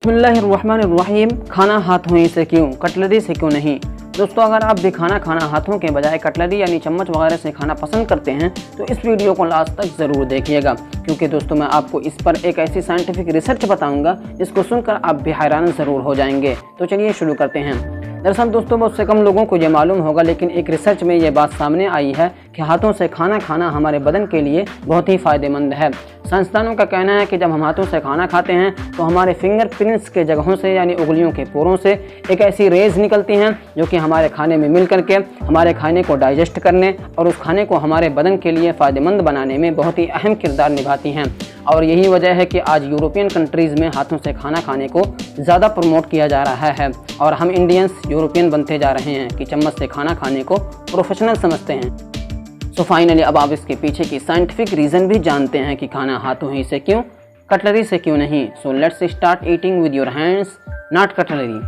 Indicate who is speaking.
Speaker 1: बिस्मिल्लाहिर्रहमानिर्रहीम। खाना हाथों ही से क्यों, कटलरी से क्यों नहीं। दोस्तों, अगर आप भी खाना हाथों के बजाय कटलरी यानी चम्मच वगैरह से खाना पसंद करते हैं तो इस वीडियो को लास्ट तक ज़रूर देखिएगा, क्योंकि दोस्तों मैं आपको इस पर एक ऐसी साइंटिफिक रिसर्च बताऊंगा जिसको सुनकर आप भी हैरान ज़रूर हो जाएंगे। तो चलिए शुरू करते हैं। दरअसल दोस्तों, बहुत से कम लोगों को ये मालूम होगा, लेकिन एक रिसर्च में ये बात सामने आई है कि हाथों से खाना खाना हमारे बदन के लिए बहुत ही फ़ायदेमंद है। साइंसदानों का कहना है कि जब हम हाथों से खाना खाते हैं तो हमारे फिंगरप्रिंट्स के जगहों से यानी उंगलियों के पोरों से एक ऐसी रेज निकलती हैं जो कि हमारे खाने में मिल करके हमारे खाने को डाइजेस्ट करने और उस खाने को हमारे बदन के लिए फ़ायदेमंद बनाने में बहुत ही अहम किरदार निभाती हैं। और यही वजह है कि आज यूरोपियन कंट्रीज़ में हाथों से खाना खाने को ज़्यादा प्रमोट किया जा रहा है और हम इंडियंस यूरोपियन बनते जा रहे हैं कि चम्मच से खाना खाने को प्रोफेशनल समझते हैं। तो फाइनली अब आप इसके पीछे की साइंटिफिक रीज़न भी जानते हैं कि खाना हाथों ही से क्यों, कटलरी से क्यों नहीं। So let's start eating with your hands, not cutlery.